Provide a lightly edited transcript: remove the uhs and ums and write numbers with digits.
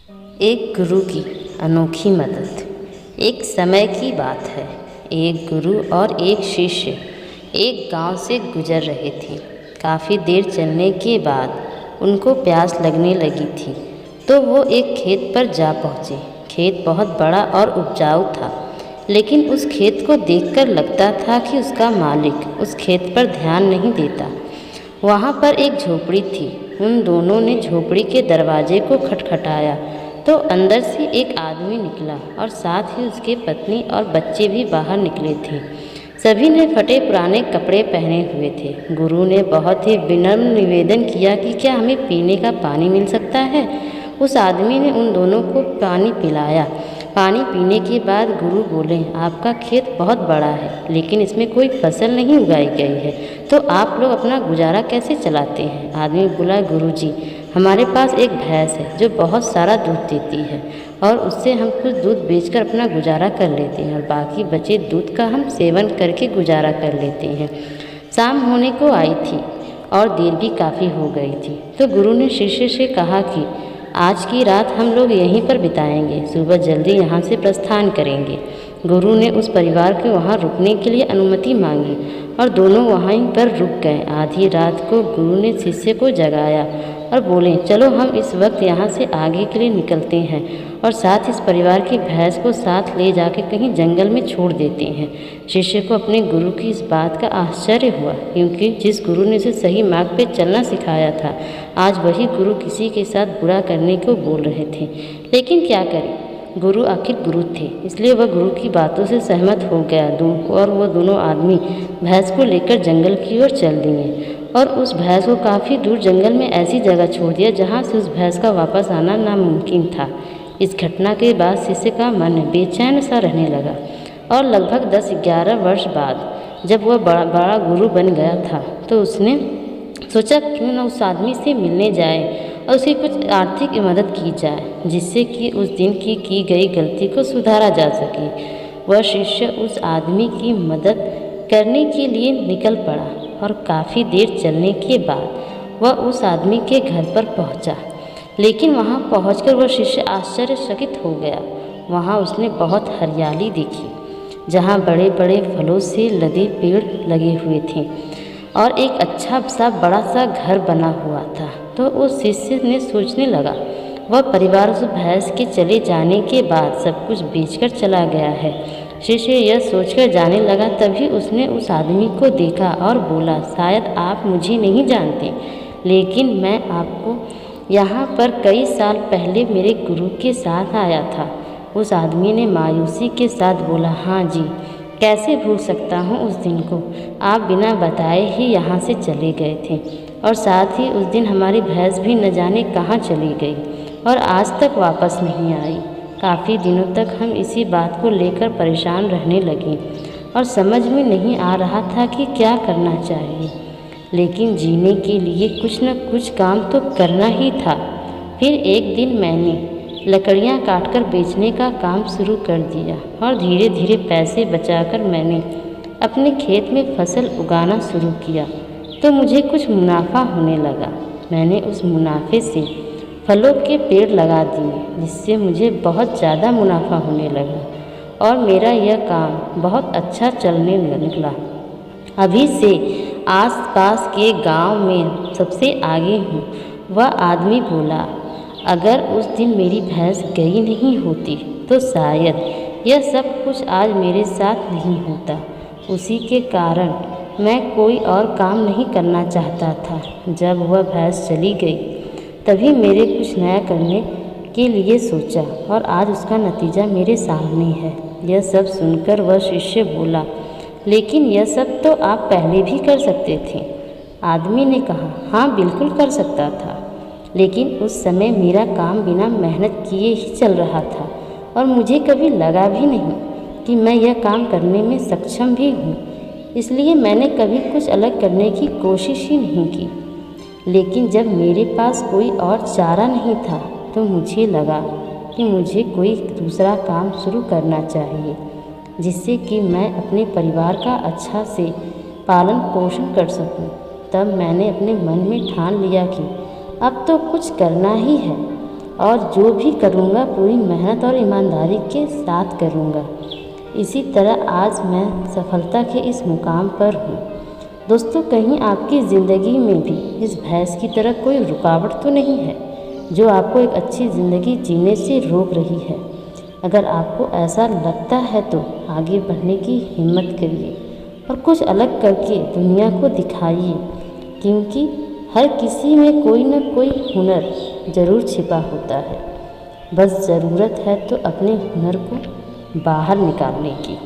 एक गुरु की अनोखी मदद। एक समय की बात है। एक गुरु और एक शिष्य एक गांव से गुजर रहे थे। काफ़ी देर चलने के बाद उनको प्यास लगने लगी थी, तो वो एक खेत पर जा पहुँचे। खेत बहुत बड़ा और उपजाऊ था, लेकिन उस खेत को देखकर लगता था कि उसका मालिक उस खेत पर ध्यान नहीं देता। वहाँ पर एक झोपड़ी थी। उन दोनों ने झोपड़ी के दरवाजे को खटखटाया तो अंदर से एक आदमी निकला और साथ ही उसकी पत्नी और बच्चे भी बाहर निकले थे। सभी ने फटे पुराने कपड़े पहने हुए थे। गुरु ने बहुत ही विनम्र निवेदन किया कि क्या हमें पीने का पानी मिल सकता है। उस आदमी ने उन दोनों को पानी पिलाया। पानी पीने के बाद गुरु बोले, आपका खेत बहुत बड़ा है, लेकिन इसमें कोई फसल नहीं उगाई गई है, तो आप लोग अपना गुजारा कैसे चलाते हैं। आदमी बोला, गुरुजी, हमारे पास एक भैंस है जो बहुत सारा दूध देती है और उससे हम कुछ दूध बेचकर अपना गुजारा कर लेते हैं और बाकी बचे दूध का हम सेवन करके गुजारा कर लेते हैं। शाम होने को आई थी और देर भी काफ़ी हो गई थी, तो गुरु ने शिष्य से कहा कि आज की रात हम लोग यहीं पर बिताएंगे, सुबह जल्दी यहाँ से प्रस्थान करेंगे। गुरु ने उस परिवार को वहाँ रुकने के लिए अनुमति मांगी और दोनों वहीं पर रुक गए। आधी रात को गुरु ने शिष्य को जगाया और बोले, चलो हम इस वक्त यहाँ से आगे के लिए निकलते हैं और साथ इस परिवार की भैंस को साथ ले जाके कहीं जंगल में छोड़ देते हैं। शिष्य को अपने गुरु की इस बात का आश्चर्य हुआ, क्योंकि जिस गुरु ने उसे सही मार्ग पे चलना सिखाया था, आज वही गुरु किसी के साथ बुरा करने को बोल रहे थे। लेकिन क्या करें, गुरु आखिर गुरु थे, इसलिए वह गुरु की बातों से सहमत हो गया और वो दोनों आदमी भैंस को लेकर जंगल की ओर चल दिए और उस भैंस को काफ़ी दूर जंगल में ऐसी जगह छोड़ दिया जहाँ से उस भैंस का वापस आना नामुमकिन था। इस घटना के बाद शिष्य का मन बेचैन सा रहने लगा और लगभग 10-11 वर्ष बाद जब वह बड़ा गुरु बन गया था, तो उसने सोचा क्यों न उस आदमी से मिलने जाए और उसकी कुछ आर्थिक मदद की जाए, जिससे कि उस दिन की गई गलती को सुधारा जा सके। वह शिष्य उस आदमी की मदद करने के लिए निकल पड़ा और काफ़ी देर चलने के बाद वह उस आदमी के घर पर पहुंचा। लेकिन वहां पहुंचकर वह शिष्य आश्चर्यचकित हो गया। वहां उसने बहुत हरियाली देखी, जहां बड़े बड़े फलों से लदे पेड़ लगे हुए थे और एक अच्छा सा बड़ा सा घर बना हुआ था। तो उस शिष्य ने सोचने लगा, वह परिवार उस भैंस के चले जाने के बाद सब कुछ बेचकर चला गया है। शिष्य यह सोचकर जाने लगा, तभी उसने उस आदमी को देखा और बोला, शायद आप मुझे नहीं जानते, लेकिन मैं आपको यहाँ पर कई साल पहले मेरे गुरु के साथ आया था। उस आदमी ने मायूसी के साथ बोला, हाँ जी, कैसे भूल सकता हूँ उस दिन को। आप बिना बताए ही यहाँ से चले गए थे और साथ ही उस दिन हमारी भैंस भी न जाने कहाँ चली गई और आज तक वापस नहीं आई। काफ़ी दिनों तक हम इसी बात को लेकर परेशान रहने लगे और समझ में नहीं आ रहा था कि क्या करना चाहिए, लेकिन जीने के लिए कुछ न कुछ काम तो करना ही था। फिर एक दिन मैंने लकड़ियाँ काटकर बेचने का काम शुरू कर दिया और धीरे धीरे पैसे बचाकर मैंने अपने खेत में फसल उगाना शुरू किया, तो मुझे कुछ मुनाफा होने लगा। मैंने उस मुनाफे से फलों के पेड़ लगा दिए, जिससे मुझे बहुत ज़्यादा मुनाफा होने लगा और मेरा यह काम बहुत अच्छा चलने निकला। अभी से आसपास के गांव में सबसे आगे हूँ। वह आदमी बोला, अगर उस दिन मेरी भैंस गई नहीं होती तो शायद यह सब कुछ आज मेरे साथ नहीं होता। उसी के कारण मैं कोई और काम नहीं करना चाहता था। जब वह भैंस चली गई तभी मेरे कुछ नया करने के लिए सोचा और आज उसका नतीजा मेरे सामने है। यह सब सुनकर वह शिष्य बोला, लेकिन यह सब तो आप पहले भी कर सकते थे। आदमी ने कहा, हाँ बिल्कुल कर सकता था, लेकिन उस समय मेरा काम बिना मेहनत किए ही चल रहा था और मुझे कभी लगा भी नहीं कि मैं यह काम करने में सक्षम भी हूँ, इसलिए मैंने कभी कुछ अलग करने की कोशिश ही नहीं की। लेकिन जब मेरे पास कोई और चारा नहीं था तो मुझे लगा कि मुझे कोई दूसरा काम शुरू करना चाहिए, जिससे कि मैं अपने परिवार का अच्छा से पालन पोषण कर सकूं। तब मैंने अपने मन में ठान लिया कि अब तो कुछ करना ही है और जो भी करूँगा पूरी मेहनत और ईमानदारी के साथ करूँगा। इसी तरह आज मैं सफलता के इस मुकाम पर हूँ। दोस्तों, कहीं आपकी ज़िंदगी में भी इस भैंस की तरह कोई रुकावट तो नहीं है जो आपको एक अच्छी ज़िंदगी जीने से रोक रही है। अगर आपको ऐसा लगता है तो आगे बढ़ने की हिम्मत करिए और कुछ अलग करके दुनिया को दिखाइए, क्योंकि हर किसी में कोई न कोई हुनर ज़रूर छिपा होता है। बस ज़रूरत है तो अपने हुनर को बाहर निकालने की।